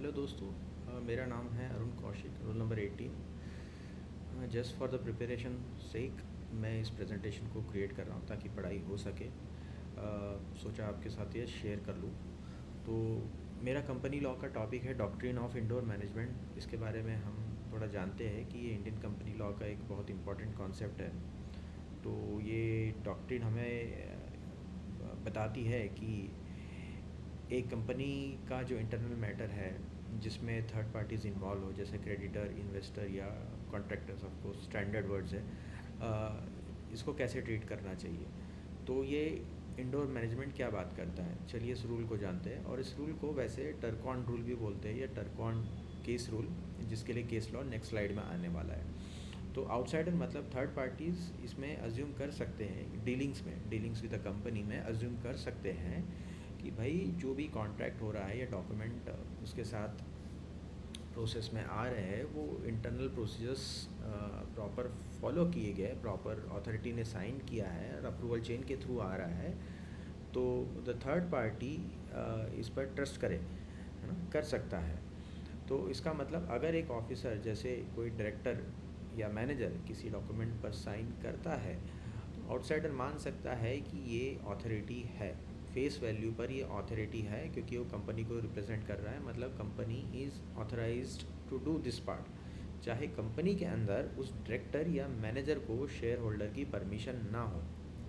Hello दोस्तों। मेरा नाम है Arun Kaushik, roll number 18। Just for the preparation sake मैं इस प्रेजेंटेशन को क्रिएट कर रहा हूँ ताकि पढ़ाई हो सके। सोचा आपके साथ ये शेयर कर लूँ। तो मेरा कंपनी लॉ का टॉपिक है डॉक्ट्रिन ऑफ इंडोर मैनेजमेंट। इसके बारे में हम थोड़ा जानते हैं कि ये इंडियन कंपनी लॉ का एक बहुत इम्पॉर्टेंट कॉन्सेप्ट है। तो ये डॉक्ट्रिन हमें बताती है कि एक कंपनी का जो इंटरनल मैटर है जिसमें थर्ड पार्टीज़ इन्वॉल्व हो, जैसे क्रेडिटर, इन्वेस्टर या contractors, of course standard words है, इसको कैसे ट्रीट करना चाहिए। तो ये इंडोर मैनेजमेंट क्या बात करता है, चलिए इस रूल को जानते हैं। और इस रूल को वैसे टर्कॉन रूल भी बोलते हैं या टर्कॉन केस रूल, जिसके लिए केस लॉ नेक्स्ट स्लाइड में आने वाला है। तो आउटसाइडर मतलब थर्ड पार्टीज़ इसमें अज्यूम कर सकते हैं, डीलिंग्स विद द कंपनी में अज्यूम कर सकते हैं कि भाई जो भी कॉन्ट्रैक्ट हो रहा है या डॉक्यूमेंट उसके साथ प्रोसेस में आ रहे हैं वो इंटरनल प्रोसीजर्स प्रॉपर फॉलो किए गए, प्रॉपर अथॉरिटी ने साइन किया है और अप्रूवल चेन के थ्रू आ रहा है। तो द थर्ड पार्टी इस पर ट्रस्ट करे, है ना, कर सकता है। तो इसका मतलब अगर एक ऑफिसर जैसे कोई डायरेक्टर या मैनेजर किसी डॉक्यूमेंट पर साइन करता है तो आउटसाइडर मान सकता है कि ये अथॉरिटी है, फेस वैल्यू पर ये अथॉरिटी है क्योंकि वो कंपनी को रिप्रेजेंट कर रहा है, मतलब company is authorised to do this part, चाहे कंपनी के अंदर उस डायरेक्टर या मैनेजर को शेयर होल्डर की परमिशन ना हो,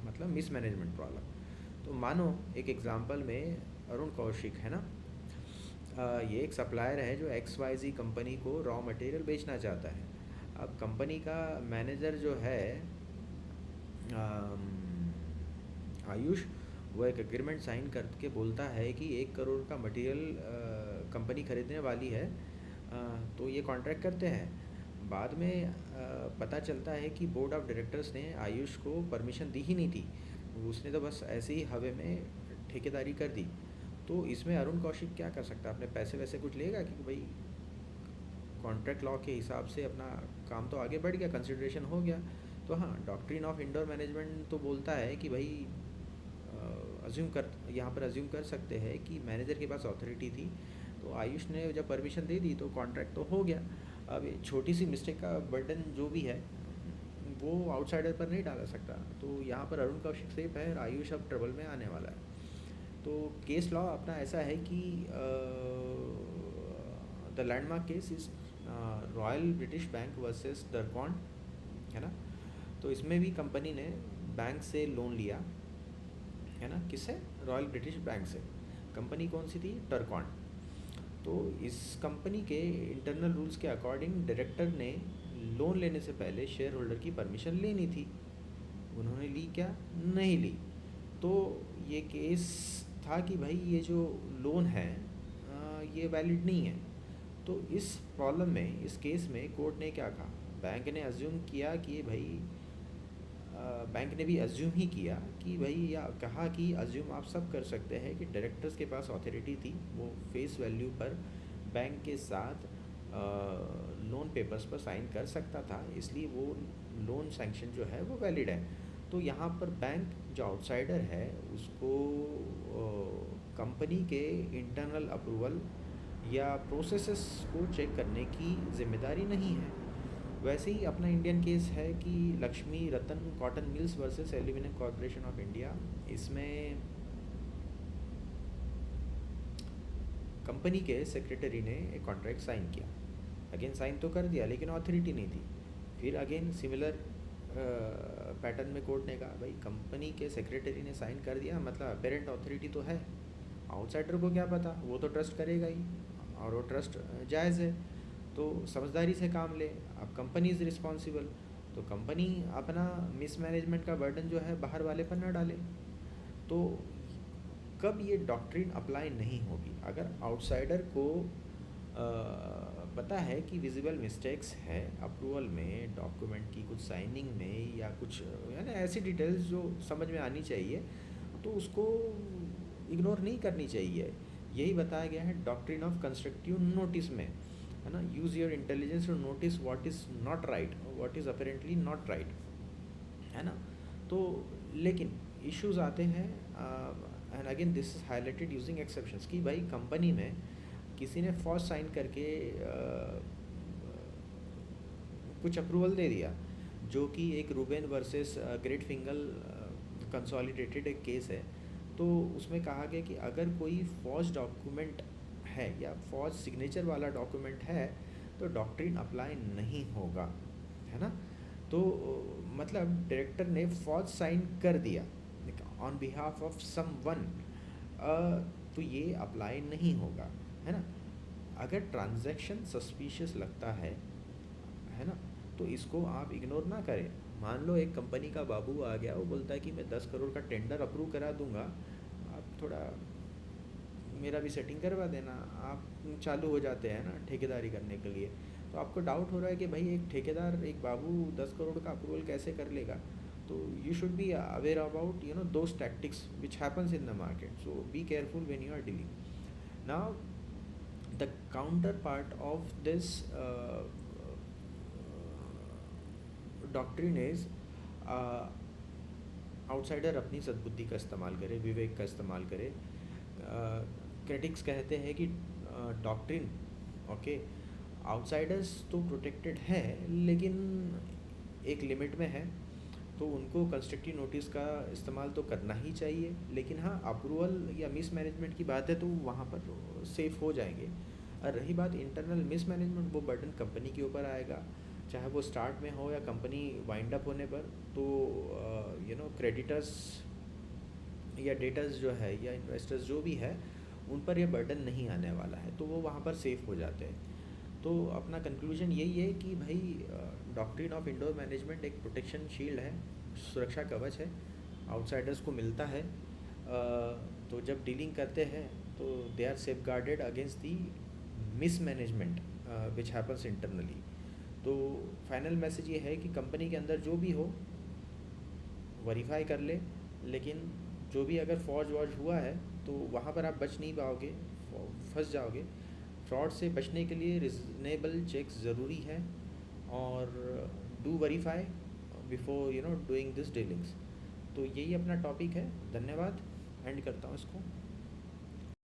मतलब मिसमैनेजमेंट प्रॉब्लम। तो मानो एक एग्जांपल में अरुण कौशिक है ना, ये एक सप्लायर है जो XYZ कंपनी को रॉ मटेरियल बेचना चाहता है। अब कंपनी का मैनेजर जो है आयुष, वो एक एग्रीमेंट साइन करके बोलता है कि 1 करोड़ का मटेरियल कंपनी खरीदने वाली है। तो ये कॉन्ट्रैक्ट करते हैं। बाद में पता चलता है कि बोर्ड ऑफ डायरेक्टर्स ने आयुष को परमिशन दी ही नहीं थी, उसने तो बस ऐसे ही हवा में ठेकेदारी कर दी। तो इसमें अरुण कौशिक क्या कर सकता है, अपने पैसे वैसे कुछ लेगा कि भाई कॉन्ट्रैक्ट लॉ के हिसाब से अपना काम तो आगे बढ़ गया, कंसिडरेशन हो गया। तो हाँ, डॉक्ट्रिन ऑफ इंडोर मैनेजमेंट तो बोलता है कि भाई यहाँ पर अज्यूम कर सकते हैं कि मैनेजर के पास अथॉरिटी थी, तो आयुष ने जब परमिशन दे दी तो कॉन्ट्रैक्ट तो हो गया। अब छोटी सी मिस्टेक का बर्डन जो भी है वो आउटसाइडर पर नहीं डाला सकता। तो यहाँ पर अरुण कौशिक सेफ है और आयुष अब ट्रबल में आने वाला है। तो केस लॉ अपना ऐसा है कि the landmark case is Royal British Bank versus Turquand, है ना। तो इसमें भी कंपनी ने बैंक से लोन लिया, है ना, किससे, रॉयल ब्रिटिश बैंक से। कंपनी कौन सी थी, टर्कॉन। तो इस कंपनी के इंटरनल रूल्स के अकॉर्डिंग डायरेक्टर ने लोन लेने से पहले शेयर होल्डर की परमिशन लेनी थी। उन्होंने ली क्या, नहीं ली। तो ये केस था कि भाई ये जो लोन है ये वैलिड नहीं है। तो इस प्रॉब्लम में, इस केस में कोर्ट ने क्या कहा, बैंक ने अज्यूम किया कि भाई बैंक ने भी अज्यूम ही किया कि भाई, या कहा कि अज्यूम आप सब कर सकते हैं कि डायरेक्टर्स के पास अथॉरिटी थी, वो फेस वैल्यू पर बैंक के साथ लोन पेपर्स पर साइन कर सकता था, इसलिए वो लोन सैंक्शन जो है वो वैलिड है। तो यहाँ पर बैंक जो आउटसाइडर है उसको कंपनी के इंटरनल अप्रूवल या प्रोसेसेस को चेक करने की जिम्मेदारी नहीं है। वैसे ही अपना इंडियन केस है कि Lakshmi Ratan Cotton Mills versus Aluminium Corporation of India. इसमें कंपनी के सेक्रेटरी ने एक कॉन्ट्रैक्ट साइन किया, अगेन साइन तो कर दिया लेकिन अथॉरिटी नहीं थी। फिर अगेन सिमिलर पैटर्न में कोर्ट ने कहा भाई कंपनी के सेक्रेटरी ने साइन कर दिया, मतलब अपेरेंट अथॉरिटी तो है, आउटसाइडर को क्या पता, वो तो ट्रस्ट करेगा ही और वो ट्रस्ट जायज़ है। तो समझदारी से काम ले। अब कंपनी इज़ रिस्पॉन्सिबल, तो कंपनी अपना मिसमैनेजमेंट का बर्डन जो है बाहर वाले पर ना डाले। तो कब ये डॉक्ट्रिन अप्लाई नहीं होगी, अगर आउटसाइडर को पता है कि विजिबल मिस्टेक्स है अप्रूवल में, डॉक्यूमेंट की कुछ साइनिंग में या कुछ, यानी ऐसी डिटेल्स जो समझ में आनी चाहिए, तो उसको इग्नोर नहीं करनी चाहिए। यही बताया गया है डॉक्ट्रिन ऑफ कंस्ट्रक्टिव नोटिस में, है ना। Use your intelligence to notice what is not right, what is apparently not right, है ना। तो लेकिन इश्यूज आते हैं, and again this is highlighted using exceptions, कि भाई कंपनी में किसी ने फॉज साइन करके कुछ अप्रूवल दे दिया, जो कि एक रूबेन वर्सेस ग्रेट फिंगल कंसोलिडेटेड एक केस है। तो उसमें कहा गया कि अगर कोई फॉज डॉक्यूमेंट है या फॉज सिग्नेचर वाला डॉक्यूमेंट है तो डॉक्ट्रिन अप्लाई नहीं होगा, है ना। तो मतलब डायरेक्टर ने फॉज साइन कर दिया on behalf of someone, तो ये अप्लाई नहीं होगा, है ना। अगर ट्रांजैक्शन सस्पिशियस लगता है ना, तो इसको आप इग्नोर ना करें। मान लो एक कंपनी का बाबू आ गया, वो बोलता है कि मैं 10 करोड़ का टेंडर अप्रूव करा दूंगा, आप थोड़ा मेरा भी सेटिंग करवा देना। आप चालू हो जाते हैं ना ठेकेदारी करने के लिए। तो आपको डाउट हो रहा है कि भाई एक ठेकेदार, एक बाबू 10 करोड़ का अप्रूवल कैसे कर लेगा। तो you should be aware about those tactics which happens in the market, so be careful when you are dealing. Now the counterpart of this doctrine is, outsider अपनी सद्बुद्धि का इस्तेमाल करे, विवेक का इस्तेमाल करे। क्रिटिक्स कहते हैं कि डॉक्ट्रिन ओके, आउटसाइडर्स तो प्रोटेक्टेड हैं लेकिन एक लिमिट में है, तो उनको कंस्ट्रक्टिव नोटिस का इस्तेमाल तो करना ही चाहिए। लेकिन हाँ, अप्रूवल या मिस मैनेजमेंट की बात है तो वहाँ पर सेफ हो जाएंगे। और रही बात इंटरनल मिस मैनेजमेंट, वो बर्डन कंपनी के ऊपर आएगा, चाहे वो स्टार्ट में हो या कंपनी वाइंड अप होने पर। तो क्रेडिटर्स या डेटर्स जो है या इन्वेस्टर्स जो भी है, उन पर यह बर्डन नहीं आने वाला है, तो वो वहाँ पर सेफ हो जाते हैं। तो अपना कंक्लूजन यही है कि भाई डॉक्ट्रिन ऑफ इंडोर मैनेजमेंट एक प्रोटेक्शन शील्ड है, सुरक्षा कवच है, आउटसाइडर्स को मिलता है। तो जब डीलिंग करते हैं तो they are safeguarded against the mismanagement which happens internally. तो फाइनल मैसेज ये है कि कंपनी के अंदर जो भी हो वेरीफाई कर ले, लेकिन जो भी अगर फॉज वॉज हुआ है तो वहाँ पर आप बच नहीं पाओगे, फंस जाओगे। फ्रॉड से बचने के लिए रिजनेबल चेक्स ज़रूरी है, और do verify before doing this dealings. तो यही अपना टॉपिक है। धन्यवाद, एंड करता हूँ इसको।